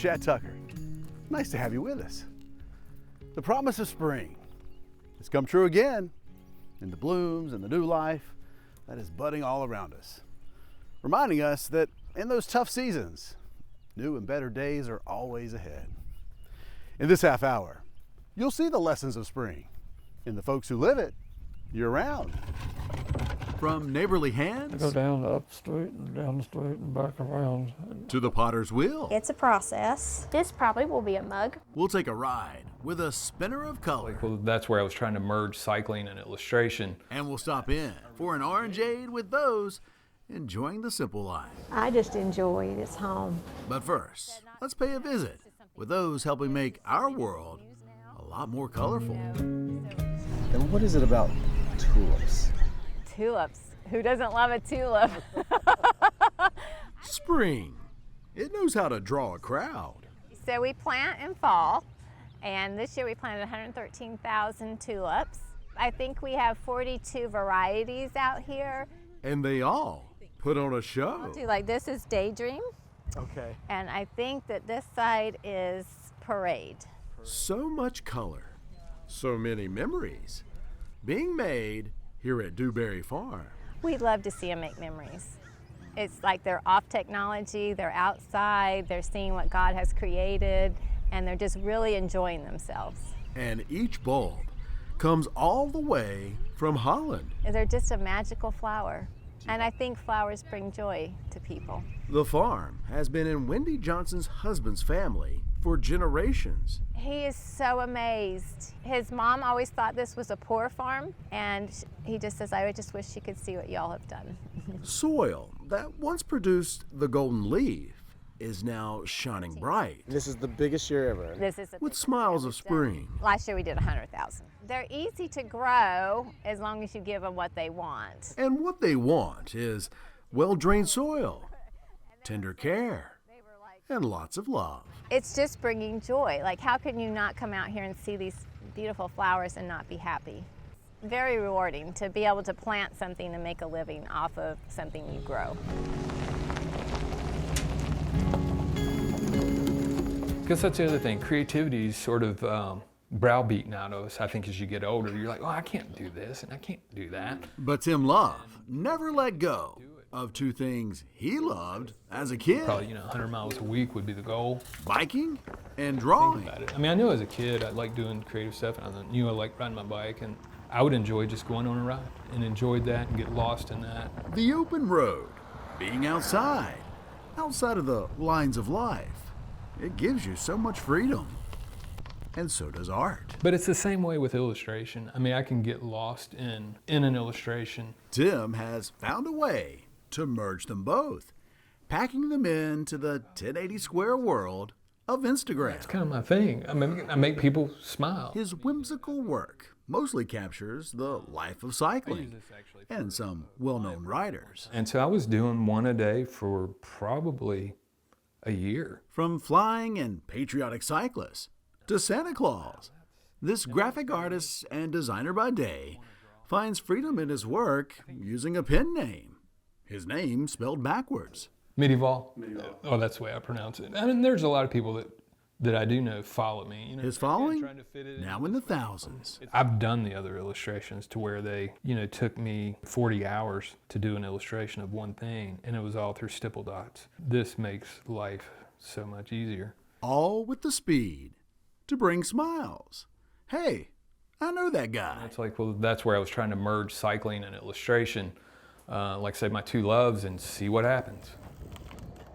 Chad Tucker. Nice to have you with us. The promise of spring has come true again in the blooms and the new life that is budding all around us, reminding us that in those tough seasons, new and better days are always ahead. In this half hour, you'll see the lessons of spring in the folks who live it year-round. From neighborly hands Go down up the street and down the street and back around. to the potter's wheel, It's a process. This probably will be a mug. we'll take a ride with a spinner of color. Well, that's where I was trying to merge cycling and illustration. And we'll stop in for an orangeade with those enjoying the simple life. I just enjoy it. It's home. But first, let's pay a visit with those helping make our world a lot more colorful. And what is it about tulips? Tulips. Who doesn't love a tulip? Spring. It knows how to draw a crowd. So we plant in fall, and this year we planted 113,000 tulips. I think we have 42 varieties out here. And they all put on a show. Like this is Daydream, Okay. and I think that this side is Parade. So much color, so many memories being made here at Dewberry Farm. We'd love to see them make memories. It's like they're off technology, they're outside, they're seeing what God has created, and they're just really enjoying themselves. And each bulb comes all the way from Holland. They're just a magical flower. And I think flowers bring joy to people. The farm has been in Wendy Johnson's husband's family for generations. He is so amazed. His mom always thought this was a poor farm, and he just says, I just wish you could see what y'all have done. Soil that once produced the golden leaf is now shining bright This is the biggest year ever. This is with smiles of spring. Last year we did 100,000. They're easy to grow as long as you give them what they want. And what they want is well-drained soil, tender care, and lots of love. It's just bringing joy. Like, how can you not come out here and see these beautiful flowers and not be happy? Very rewarding to be able to plant something and make a living off of something you grow. Because that's the other thing, creativity is sort of browbeaten out of us. I think as you get older, you're like, oh, I can't do this and I can't do that. But Tim Love never let go of two things he loved as a kid: Probably, 100 miles a week would be the goal. biking and Think drawing. about it. I mean, I knew as a kid I liked doing creative stuff, and I knew I liked riding my bike, and I would enjoy just going on a ride and enjoyed that and get lost in that. The open road, being outside of the lines of life, it gives you so much freedom. And so does art. But it's the same way with illustration. I mean, I can get lost in an illustration. Tim has found a way to merge them both, packing them into the 1080 square world of Instagram. It's kind of my thing. I mean, I make people smile. His whimsical work mostly captures the life of cycling and some well-known riders. And so I was doing one a day for probably a year. From flying and patriotic cyclists to Santa Claus, this graphic artist and designer by day finds freedom in his work using a pen name. His name spelled backwards. Medieval. Oh, that's the way I pronounce it. I mean, there's a lot of people that I do know follow me. His following trying to fit it now in the thousands. I've done the other illustrations to where they, took me 40 hours to do an illustration of one thing, and it was all through stipple dots. This makes life so much easier. All with the speed to bring smiles. Hey, I know that guy. It's like, well, that's where I was trying to merge cycling and illustration, like say my two loves, and see what happens.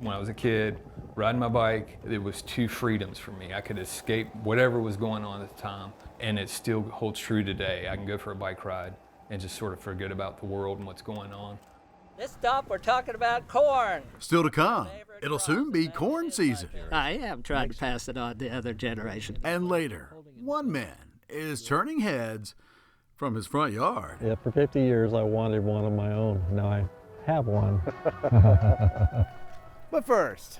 When I was a kid, riding my bike, it was two freedoms for me. I could escape whatever was going on at the time, and it still holds true today. I can go for a bike ride and just sort of forget about the world and what's going on. This stop, we're talking about corn. Still to come, it'll soon be corn season. I am trying to pass it on to other generation. And later, one man is turning heads from his front yard. Yeah, for 50 years I wanted one of my own. Now I have one. But first,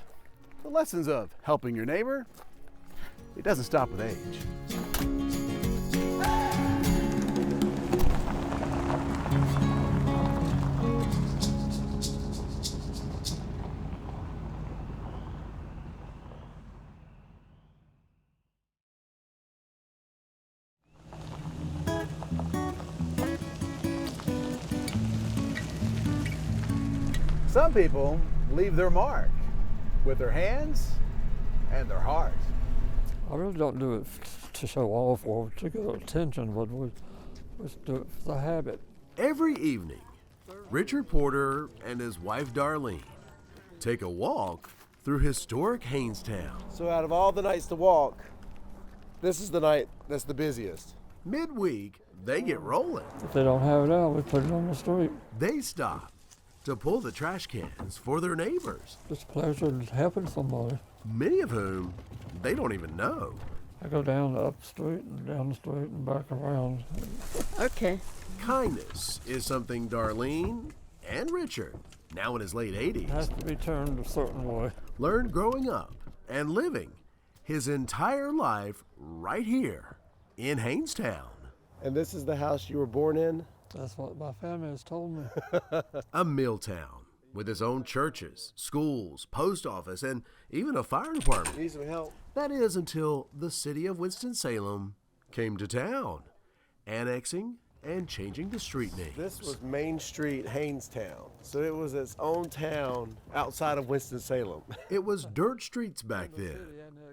the lessons of helping your neighbor, it doesn't stop with age. Some people leave their mark with their hands and their heart. I really don't do it to show off or to get attention, but we just do it for the habit. Every evening, Richard Porter and his wife Darlene take a walk through historic Hanestown. So out of all the nights to walk, this is the night that's the busiest. Midweek, they get rolling. If they don't have it out, we put it on the street. They stop to pull the trash cans for their neighbors, It's a pleasure helping somebody. many of whom they don't even know. I go down the up street and down the street and back around. Okay. Kindness is something Darlene and Richard, now in his late It has 80s, to be turned a certain way. learned growing up and living his entire life right here in Hanestown. And this is the house you were born in? That's what my family has told me. A mill town with its own churches, schools, post office, and even a fire department. Need some help? That is until the city of Winston-Salem came to town, annexing and changing the street names. This was Main Street, Hanestown. So it was its own town outside of Winston-Salem. It was dirt streets back then.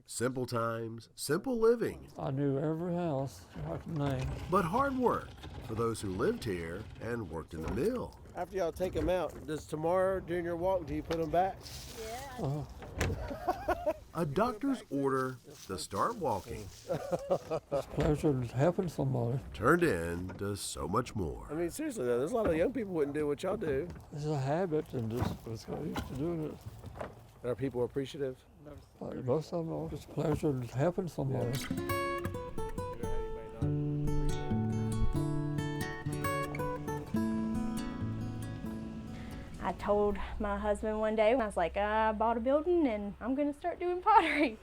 Simple times, simple living, I knew every house I could name. but hard work for those who lived here and worked in the mill. After y'all take them out, does tomorrow during your walk, do you put them back? A doctor's order to start walking Pleasure helping somebody. turned into so much more. I mean, seriously though, there's a lot of young people wouldn't do what y'all do. It's a habit and just let's get used to doing it. Are people appreciative? Like most of them are just pleasure helping somebody. I told my husband one day, I was like, I bought a building and I'm gonna start doing pottery.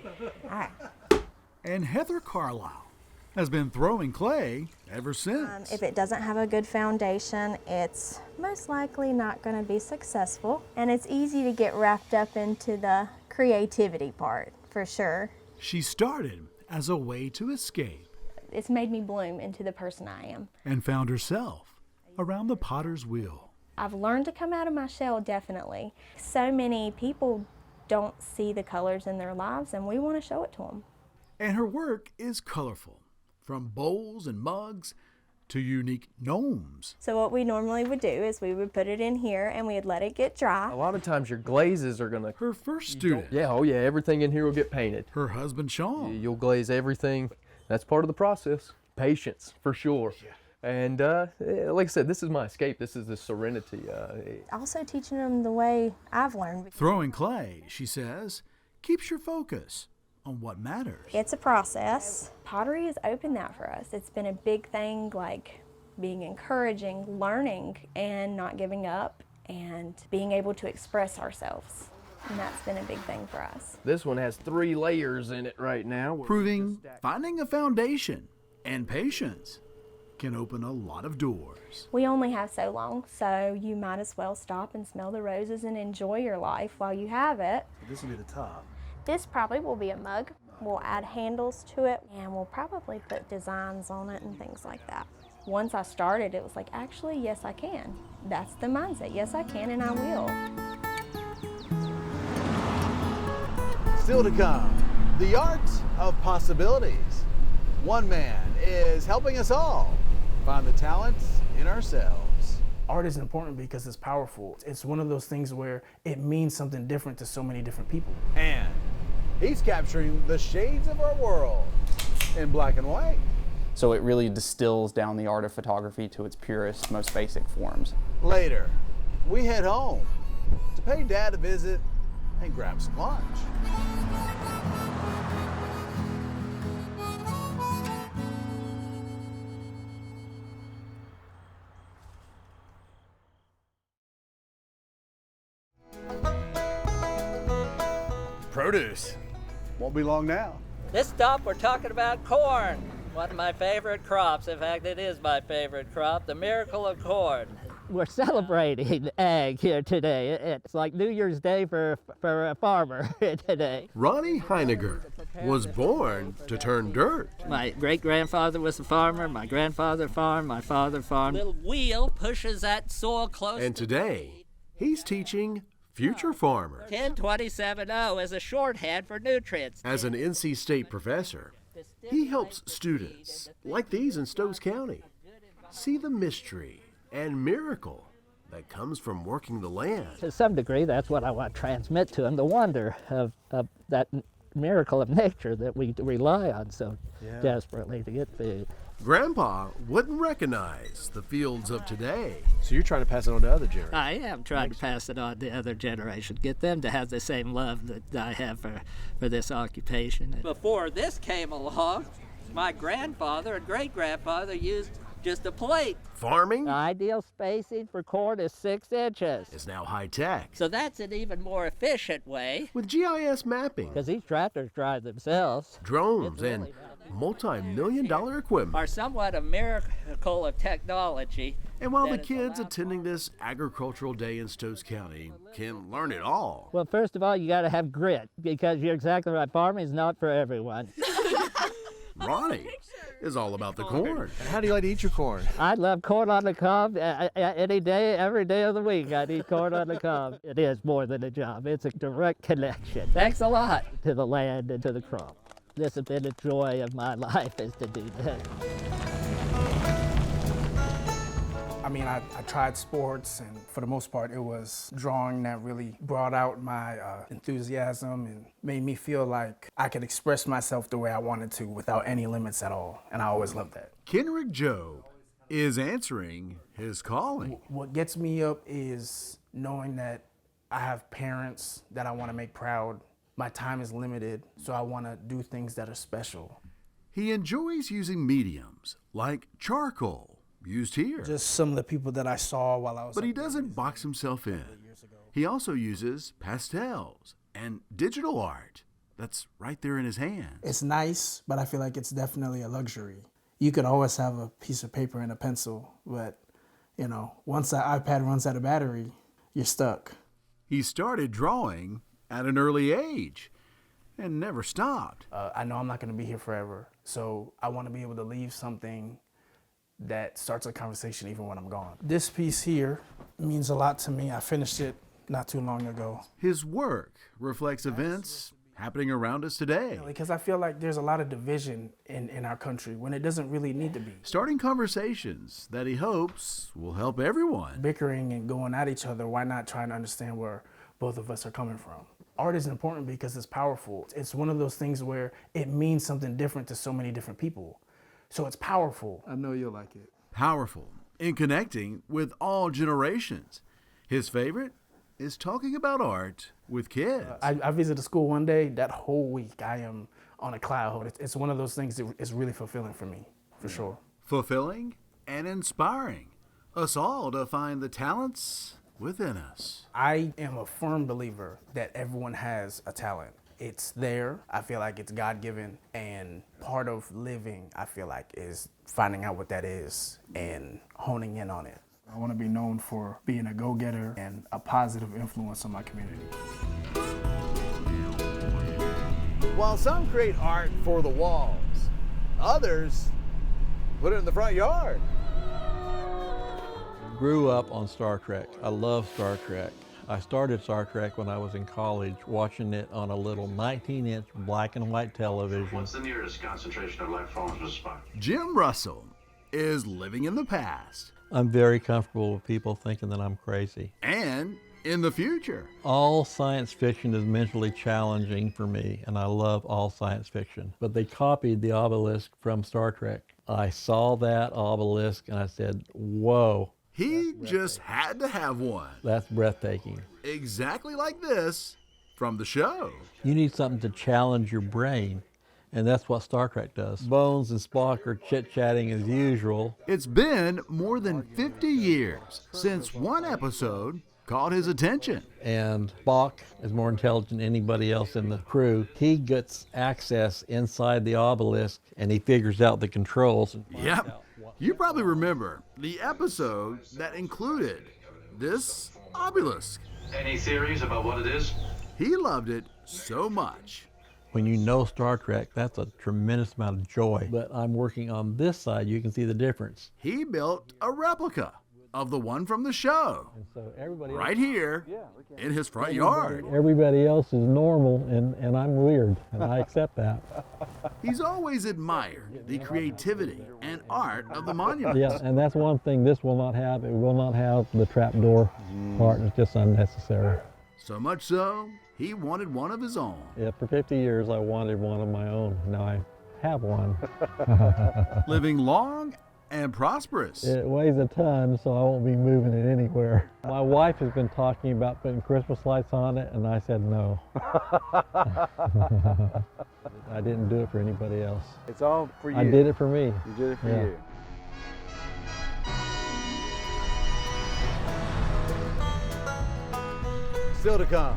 And Heather Carlisle has been throwing clay ever since. If it doesn't have a good foundation, it's most likely not gonna be successful. And it's easy to get wrapped up into the creativity part, for sure. She started as a way to escape It's made me bloom into the person I am. and found herself around the potter's wheel. I've learned to come out of my shell, definitely. So many people don't see the colors in their lives, and we want to show it to them. And her work is colorful, from bowls and mugs to unique gnomes. So what we normally would do is we would put it in here and we'd let it get dry. A lot of times your glazes are gonna, Her first student, everything in here will get painted. her husband Sean. You'll glaze everything. That's part of the process. Patience, for sure. And like I said, this is my escape. This is the serenity. Also teaching them the way I've learned. Throwing clay, she says, keeps your focus on what matters. It's a process. Pottery has opened that for us. It's been a big thing, like being encouraging, learning, and not giving up, and being able to express ourselves. And that's been a big thing for us. This one has 3 layers in it right now. Proving finding a foundation and patience can open a lot of doors. We only have so long, so you might as well stop and smell the roses and enjoy your life while you have it. This will be the top. This probably will be a mug. We'll add handles to it, and we'll probably put designs on it and things like that. Once I started, it was like, actually, yes, I can. That's the mindset. Yes, I can, and I will. Still to come, the art of possibilities. One man is helping us all find the talents in ourselves. Art is important because it's powerful. It's one of those things where it means something different to so many different people. And he's capturing the shades of our world in black and white. So it really distills down the art of photography to its purest, most basic forms. Later, we head home to pay Dad a visit and grab some lunch. Produce. Won't be long now. This stop, we're talking about corn. One of my favorite crops. In fact, it is my favorite crop, the miracle of corn. We're celebrating ag here today. It's like New Year's Day for a farmer today. Ronnie Heiniger was born to turn dirt. My great-grandfather was a farmer, my grandfather farmed, my father farmed. Little wheel pushes that soil close. And today, He's teaching future farmers. 10270 is a shorthand for nutrients. As an NC State professor, he helps students, like these in Stokes County, see the mystery and miracle that comes from working the land. To some degree, that's what I want to transmit to them, the wonder of that miracle of nature that we rely on so desperately to get food. Grandpa wouldn't recognize the fields of today. So you're trying to pass it on to other generations? I am trying to pass it on to other generations, get them to have the same love that I have for this occupation. Before this came along, my grandfather and great-grandfather used just a plate. Farming? The ideal spacing for corn is 6 inches. Is now high-tech. So that's an even more efficient way. With GIS mapping. Because these tractors drive themselves. Drones and multi-million-dollar equipment. Are somewhat a miracle of technology. And while the kids attending this agricultural day in Stokes County can learn it all. Well, first of all, you got to have grit, because you're exactly right. Farming is not for everyone. Ronnie is all about the corn. How do you like to eat your corn? I love corn on the cob any day, every day of the week. I eat corn on the cob. It is more than a job. It's a direct connection. Thanks a lot to the land and to the crop. This has been the joy of my life, is to do this. I mean, I tried sports, and for the most part, it was drawing that really brought out my enthusiasm and made me feel like I could express myself the way I wanted to without any limits at all, and I always loved that. Kenrick Job is answering his calling. What gets me up is knowing that I have parents that I want to make proud. My time is limited, so I want to do things that are special. He enjoys using mediums like charcoal, used here. Just some of the people that I saw while I was. But he doesn't box himself in. He also uses pastels and digital art that's right there in his hand. It's nice, but I feel like it's definitely a luxury. You could always have a piece of paper and a pencil, but once the iPad runs out of battery, you're stuck. He started drawing at an early age and never stopped. I know I'm not going to be here forever, so I want to be able to leave something that starts a conversation even when I'm gone. This piece here means a lot to me. I finished it not too long ago. His work reflects events happening around us today. Because I feel like there's a lot of division in our country when it doesn't really need to be. Starting conversations that he hopes will help everyone. Bickering and going at each other, why not try and understand where both of us are coming from? Art is important because it's powerful. It's one of those things where it means something different to so many different people. So it's powerful. I know you'll like it. Powerful in connecting with all generations. His favorite is talking about art with kids. I visited school one day. That whole week I am on a cloud. It's one of those things that is really fulfilling for me, for sure. Fulfilling and inspiring us all to find the talents within us. I am a firm believer that everyone has a talent. It's there. I feel like it's God-given, and part of living, I feel like, is finding out what that is and honing in on it. I want to be known for being a go-getter and a positive influence on my community. While some create art for the walls, others put it in the front yard. Grew up on Star Trek. I love Star Trek. I started Star Trek when I was in college, watching it on a little 19-inch black and white television. What's the nearest concentration of life forms, Mr. Spock? Jim Russell is living in the past. I'm very comfortable with people thinking that I'm crazy. And in the future. All science fiction is mentally challenging for me, and I love all science fiction. But they copied the obelisk from Star Trek. I saw that obelisk and I said, whoa. He just had to have one. That's breathtaking. Exactly like this from the show. You need something to challenge your brain, and that's what Star Trek does. Bones and Spock are chit-chatting as usual. It's been more than 50 years since one episode caught his attention. And Spock is more intelligent than anybody else in the crew. He gets access inside the obelisk, and he figures out the controls. Yep. You probably remember the episode that included this obelisk. Any theories about what it is? He loved it so much. When you know Star Trek, that's a tremendous amount of joy. But I'm working on this side, you can see the difference. He built a replica of the one from the show. And so everybody right here in his front yard. Everybody else is normal, and I'm weird, and I accept that. He's always admired the creativity and art of the monument. Yeah, and that's one thing this will not have. It will not have the trapdoor part. It's just unnecessary. So much so, he wanted one of his own. Yeah, for 50 years I wanted one of my own. Now I have one. Living long and prosperous. It weighs a ton, so I won't be moving it anywhere. My wife has been talking about putting Christmas lights on it, and I said no. I didn't do it for anybody else. It's all for you. I did it for me. You did it for Yeah. you. Still to come,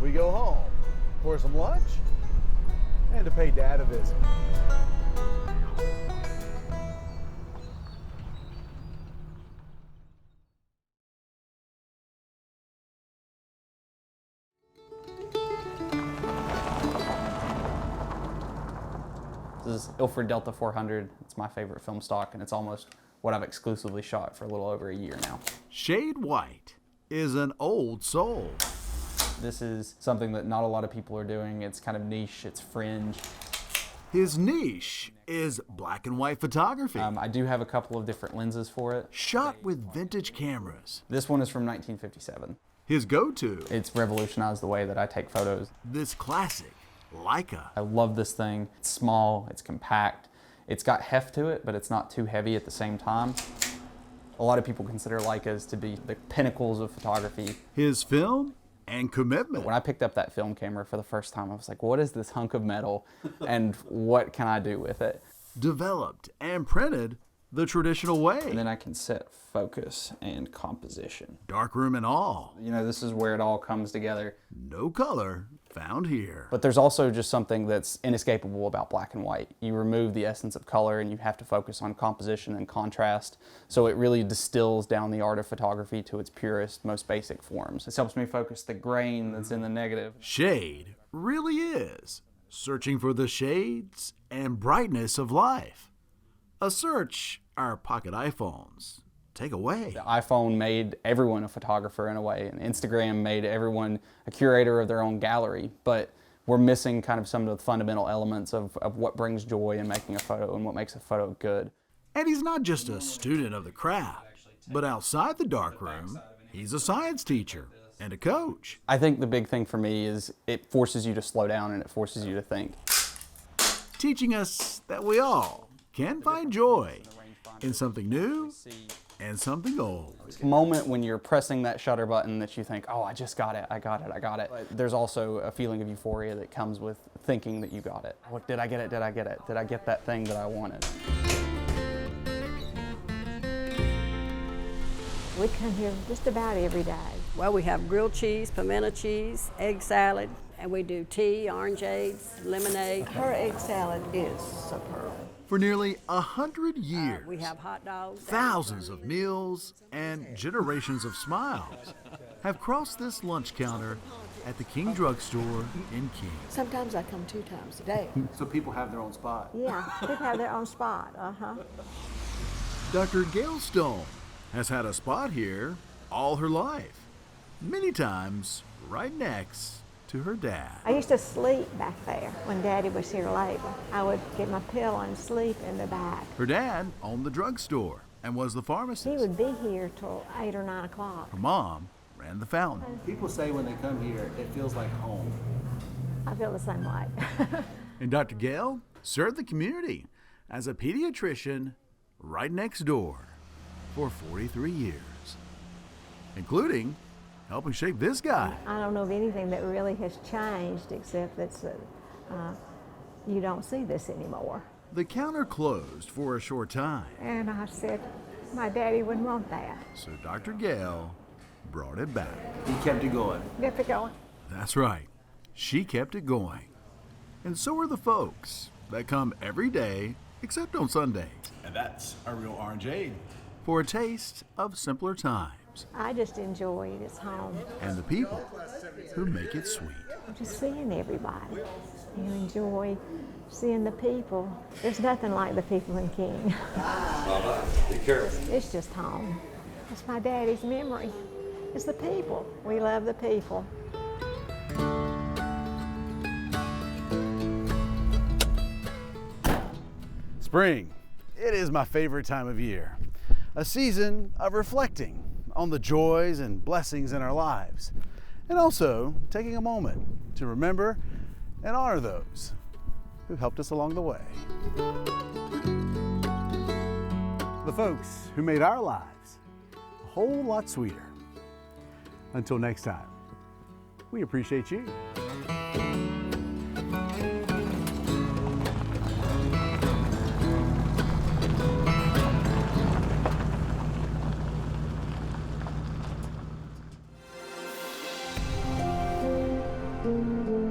we go home for some lunch and to pay Dad a visit. This is Ilford Delta 400. It's my favorite film stock, and it's almost what I've exclusively shot for a little over a year now. Shade White is an old soul. This is something that not a lot of people are doing. It's kind of niche, it's fringe. His niche is black and white photography. I do have a couple of different lenses for it. Shot with vintage cameras. This one is from 1957. His go-to. It's revolutionized the way that I take photos. This classic Leica. I love this thing. It's small, it's compact. It's got heft to it, but it's not too heavy at the same time. A lot of people consider Leicas to be the pinnacles of photography. His film and commitment. When I picked up that film camera for the first time, I was like, what is this hunk of metal and what can I do with it? Developed and printed the traditional way. And then I can set focus and composition. Darkroom and all. You know, this is where it all comes together. No color found here. But there's also just something that's inescapable about black and white. You remove the essence of color and you have to focus on composition and contrast. So it really distills down the art of photography to its purest, most basic forms. This helps me focus the grain that's in the negative. Shade really is searching for the shades and brightness of life. A search our pocket iPhones take away. The iPhone made everyone a photographer in a way, and Instagram made everyone a curator of their own gallery, but we're missing kind of some of the fundamental elements of what brings joy in making a photo and what makes a photo good. And he's not just a student of the craft, but outside the darkroom, he's a science teacher and a coach. I think the big thing for me is it forces you to slow down and it forces you to think. Teaching us that we all can find joy in something new and something old. Moment when you're pressing that shutter button that you think, oh, I just got it, I got it, I got it. But there's also a feeling of euphoria that comes with thinking that you got it. Look, did I get it, did I get it? Did I get that thing that I wanted? We come here just about every day. Well, we have grilled cheese, pimento cheese, egg salad, and we do tea, orangeades, lemonade. Her egg salad is superb. For nearly 100 years, We have hot dogs. thousands of meals and generations of smiles have crossed this lunch counter at the King Drug Store in King. Sometimes I come 2 times a day. So people have their own spot. Yeah, people have their own spot, Dr. Gail Stone has had a spot here all her life, many times right next to her dad. I used to sleep back there when Daddy was here late. I would get my pillow and sleep in the back. Her dad owned the drugstore and was the pharmacist. He would be here till 8 or 9 o'clock. Her mom ran the fountain. People say when they come here, it feels like home. I feel the same way. And Dr. Gail served the community as a pediatrician right next door for 43 years, including helping shape this guy. I don't know of anything that really has changed except that you don't see this anymore. The counter closed for a short time, And I said, my daddy wouldn't want that. so Dr. Gail brought it back. He kept it going. Get it going. That's right. She kept it going. And so are the folks that come every day except on Sundays. And that's a real orangeade. For a taste of simpler times I just enjoy it. It's home. and the people who make it sweet. Just seeing everybody. You enjoy seeing the people. There's nothing like the people in King. Be careful. It's just home. It's my daddy's memory. It's the people. We love the people. Spring, it is my favorite time of year. A season of reflecting on the joys and blessings in our lives, and also taking a moment to remember and honor those who helped us along the way. The folks who made our lives a whole lot sweeter. Until next time, we appreciate you. Thank you.